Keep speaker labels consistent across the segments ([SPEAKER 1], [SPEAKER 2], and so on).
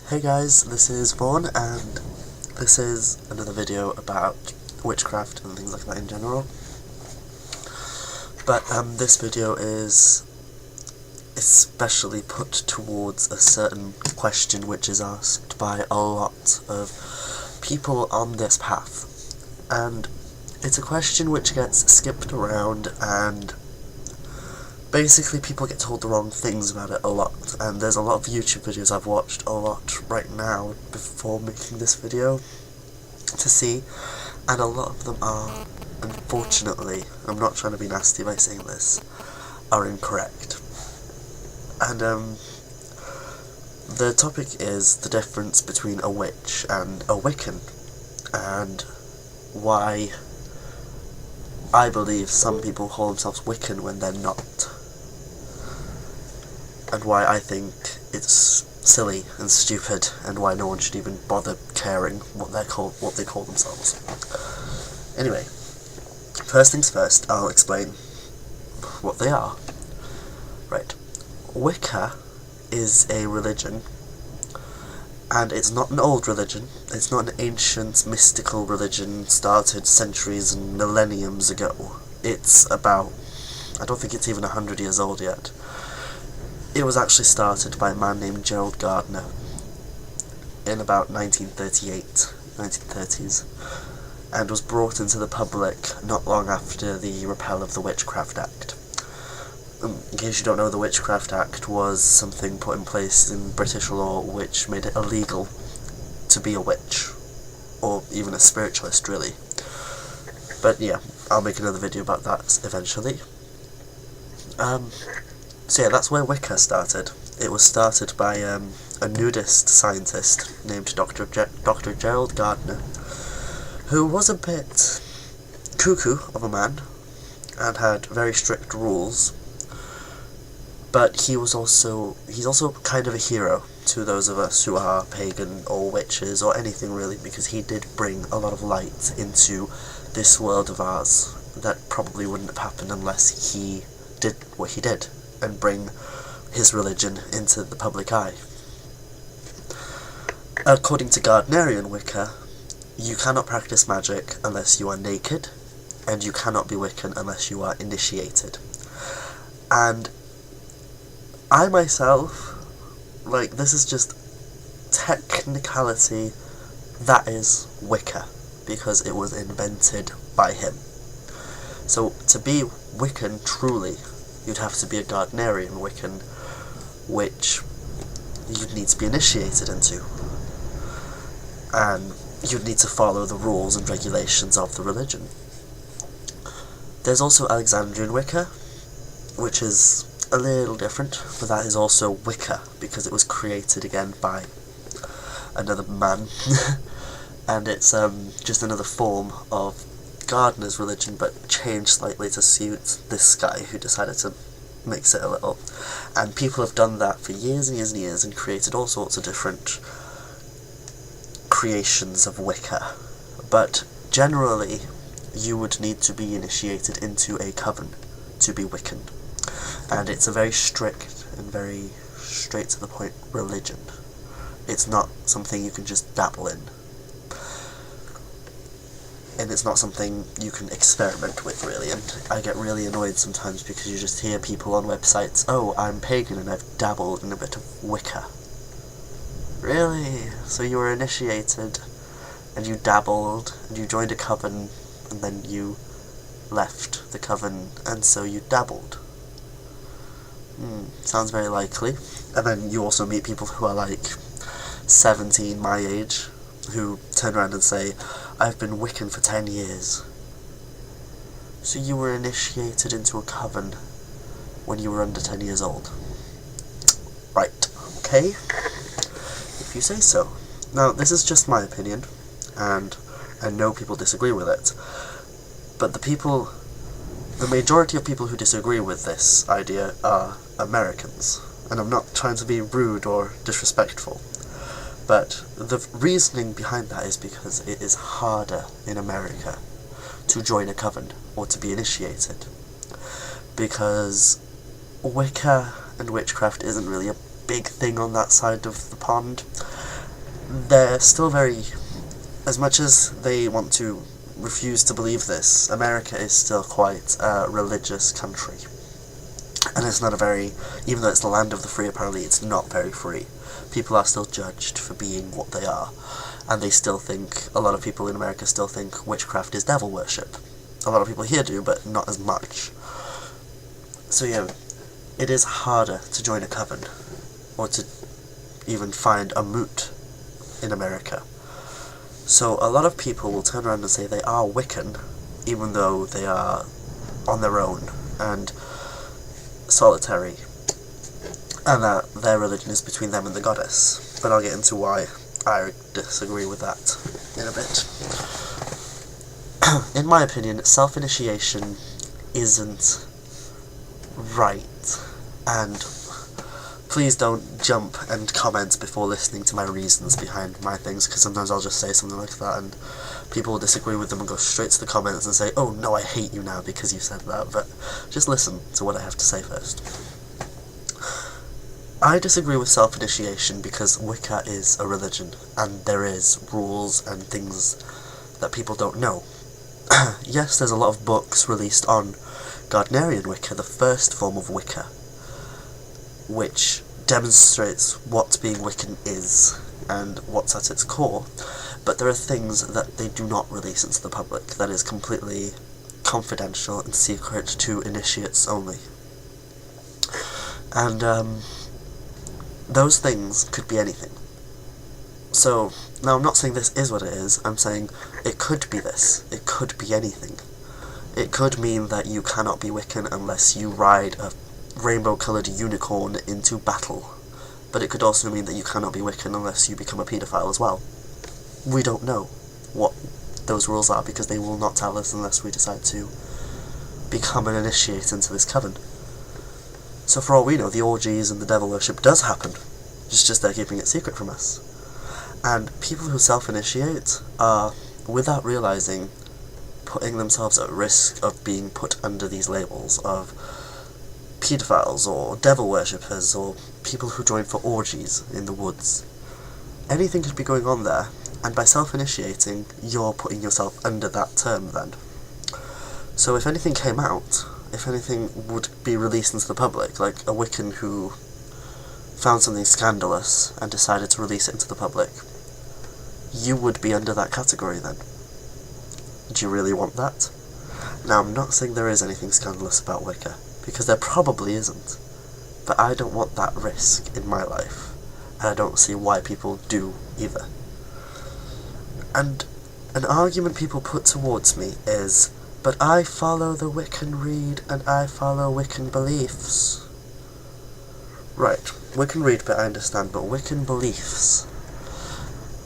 [SPEAKER 1] Hey guys, this is Vaughn, and this is another video about witchcraft and things like that in general. But this video is especially put towards a certain question which is asked by a lot of people on this path. And it's a question which gets skipped around, and basically people get told the wrong things about it a lot, and there's a lot of YouTube videos I've watched a lot right now before making this video to see, and a lot of them are, unfortunately, I'm not trying to be nasty by saying this, are incorrect. And the topic is the difference between a witch and a Wiccan, and why I believe some people call themselves Wiccan when they're not, and why I think it's silly and stupid, and why no one should even bother caring what they call themselves. Anyway, first things first, I'll explain what they are. Right, Wicca is a religion, and it's not an old religion. It's not an ancient mystical religion started centuries and millenniums ago. It's about, I don't think it's even 100 years old yet. It was actually started by a man named Gerald Gardner in about 1930s, and was brought into the public not long after the repeal of the Witchcraft Act. In case you don't know, the Witchcraft Act was something put in place in British law which made it illegal to be a witch, or even a spiritualist, really. But yeah, I'll make another video about that eventually. So yeah, that's where Wicca started. It was started by a nudist scientist named Dr. Gerald Gardner, who was a bit cuckoo of a man and had very strict rules, but he's also kind of a hero to those of us who are pagan or witches or anything really, because he did bring a lot of light into this world of ours that probably wouldn't have happened unless he did what he did and bring his religion into the public eye. According to Gardnerian Wicca, you cannot practice magic unless you are naked, and you cannot be Wiccan unless you are initiated. And I myself, this is just technicality, that is Wicca, because it was invented by him. So to be Wiccan truly, you'd have to be a Gardnerian Wiccan, which you'd need to be initiated into, and you'd need to follow the rules and regulations of the religion. There's also Alexandrian Wicca, which is a little different, but that is also Wicca, because it was created again by another man, and it's just another form of Gardner's religion, but changed slightly to suit this guy who decided to mix it a little. And people have done that for years and years and years, and created all sorts of different creations of Wicca. But generally, you would need to be initiated into a coven to be Wiccan. And it's a very strict and very straight to the point religion. It's not something you can just dabble in. And it's not something you can experiment with, really, and I get really annoyed sometimes because you just hear people on websites, oh, I'm pagan and I've dabbled in a bit of Wicca. Really? So you were initiated, and you dabbled, and you joined a coven, and then you left the coven, and so you dabbled. Sounds very likely. And then you also meet people who are 17, my age, who turn around and say, I've been Wiccan for 10 years. So you were initiated into a coven when you were under 10 years old. Right, okay? If you say so. Now, this is just my opinion, and I know people disagree with it, but the majority of people who disagree with this idea are Americans, and I'm not trying to be rude or disrespectful. But the reasoning behind that is because it is harder in America to join a coven or to be initiated. Because Wicca and witchcraft isn't really a big thing on that side of the pond, they're still very, as much as they want to refuse to believe this, America is still quite a religious country. And it's not a very, even though it's the land of the free, apparently it's not very free. People are still judged for being what they are. And they still think, a lot of people in America still think witchcraft is devil worship. A lot of people here do, but not as much. So yeah, it is harder to join a coven, or to even find a moot in America. So a lot of people will turn around and say they are Wiccan, even though they are on their own and solitary, and that their religion is between them and the goddess. But I'll get into why I disagree with that in a bit. In my opinion, self-initiation isn't right, and please don't jump and comment before listening to my reasons behind my things, because sometimes I'll just say something like that and people will disagree with them and go straight to the comments and say, oh no, I hate you now because you said that. But just listen to what I have to say first. I disagree with self-initiation because Wicca is a religion, and there is rules and things that people don't know. Yes, there's a lot of books released on Gardnerian Wicca, the first form of Wicca, which demonstrates what being Wiccan is and what's at its core, but there are things that they do not release into the public, that is completely confidential and secret to initiates only. And those things could be anything. So, now I'm not saying this is what it is, I'm saying it could be this, it could be anything. It could mean that you cannot be Wiccan unless you ride a rainbow-coloured unicorn into battle, but it could also mean that you cannot be Wiccan unless you become a paedophile as well. We don't know what those rules are, because they will not tell us unless we decide to become an initiate into this coven. So for all we know, the orgies and the devil worship does happen, it's just they're keeping it secret from us. And people who self-initiate are, without realising, putting themselves at risk of being put under these labels of paedophiles or devil worshippers or people who join for orgies in the woods. Anything could be going on there, and by self-initiating, you're putting yourself under that term then. So if anything came out, if anything would be released into the public, like a Wiccan who found something scandalous and decided to release it into the public, you would be under that category then. Do you really want that? Now, I'm not saying there is anything scandalous about Wicca, because there probably isn't, but I don't want that risk in my life, and I don't see why people do either. And an argument people put towards me is, but I follow the Wiccan Rede and I follow Wiccan beliefs. Right, Wiccan Rede bit I understand, but Wiccan beliefs.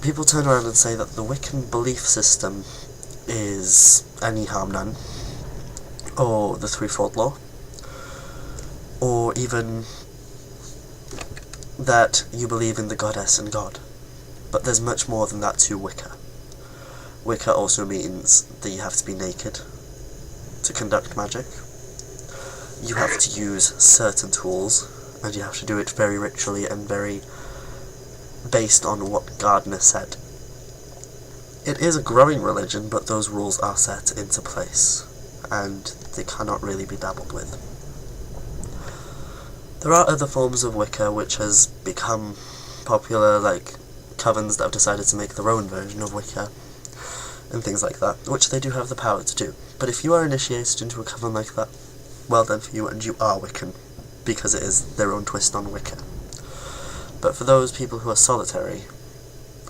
[SPEAKER 1] People turn around and say that the Wiccan belief system is any harm none, or the threefold law, or even that you believe in the goddess and God. But there's much more than that to Wicca. Wicca also means that you have to be naked to conduct magic. You have to use certain tools, and you have to do it very ritually and very based on what Gardner said. It is a growing religion, but those rules are set into place, and they cannot really be dabbled with. There are other forms of Wicca which has become popular, like covens that have decided to make their own version of Wicca, and things like that, which they do have the power to do. But if you are initiated into a coven like that, well done for you, and you are Wiccan, because it is their own twist on Wicca. But for those people who are solitary,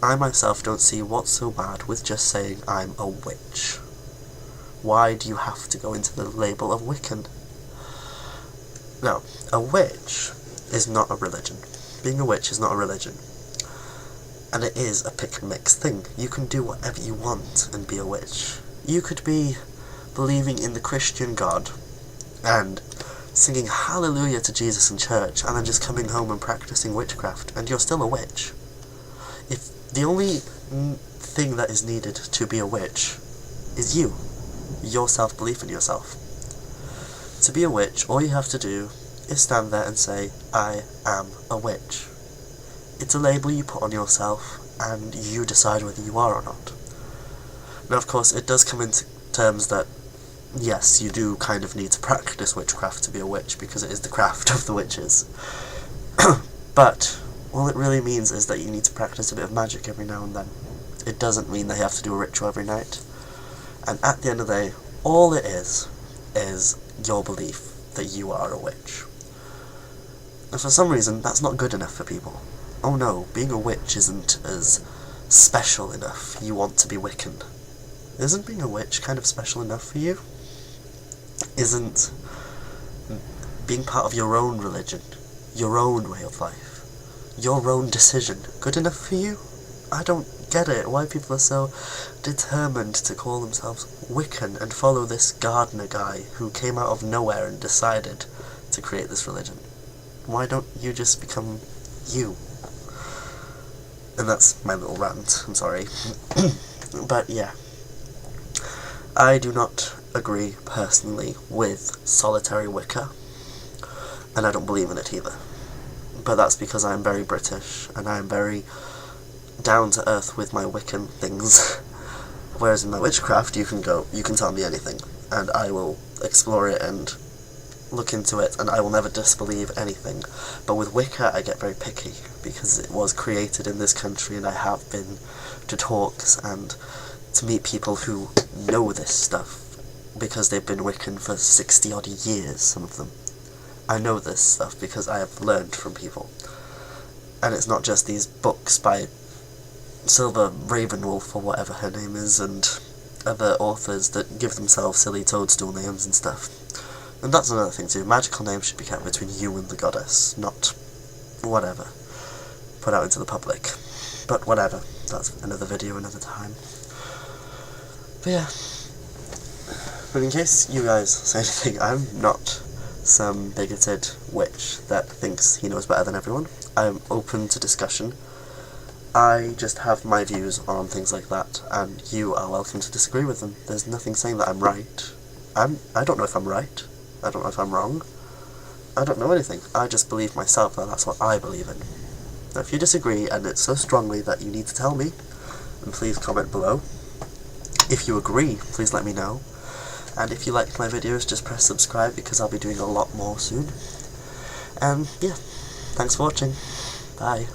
[SPEAKER 1] I myself don't see what's so bad with just saying I'm a witch. Why do you have to go into the label of Wiccan? Now, a witch is not a religion. Being a witch is not a religion. And it is a pick-and-mix thing. You can do whatever you want and be a witch. You could be believing in the Christian God and singing hallelujah to Jesus in church and then just coming home and practicing witchcraft, and you're still a witch. If the only thing that is needed to be a witch is you, your self-belief in yourself. To be a witch, all you have to do is stand there and say, I am a witch. It's a label you put on yourself, and you decide whether you are or not. Now, of course, it does come into terms that, yes, you do kind of need to practice witchcraft to be a witch, because it is the craft of the witches. But all it really means is that you need to practice a bit of magic every now and then. It doesn't mean that you have to do a ritual every night. And at the end of the day, all it is your belief that you are a witch. And for some reason, that's not good enough for people. Oh no, being a witch isn't as special enough. You want to be Wiccan. Isn't being a witch kind of special enough for you? Isn't being part of your own religion, your own way of life, your own decision good enough for you? I don't get it. Why people are so determined to call themselves Wiccan and follow this gardener guy who came out of nowhere and decided to create this religion. Why don't you just become you? And that's my little rant, I'm sorry. But yeah, I do not agree personally with solitary Wicca, and I don't believe in it either. But that's because I'm very British, and I'm very down to earth with my Wiccan things. Whereas in my witchcraft, you can tell me anything, and I will explore it and look into it, and I will never disbelieve anything. But with Wicca, I get very picky, because it was created in this country, and I have been to talks and to meet people who know this stuff, because they've been Wiccan for 60 odd years, some of them. I know this stuff because I have learned from people. And it's not just these books by Silver Ravenwolf, or whatever her name is, and other authors that give themselves silly toadstool names and stuff. And that's another thing too, magical names should be kept between you and the goddess, not whatever, put out into the public. But whatever, that's another video another time. But yeah, but in case you guys say anything, I'm not some bigoted witch that thinks he knows better than everyone. I'm open to discussion. I just have my views on things like that, and you are welcome to disagree with them. There's nothing saying that I'm right. I don't know if I'm right. I don't know if I'm wrong. I don't know anything. I just believe myself that that's what I believe in. Now, if you disagree, and it's so strongly that you need to tell me, then please comment below. If you agree, please let me know. And if you liked my videos, just press subscribe, because I'll be doing a lot more soon. And yeah, thanks for watching. Bye.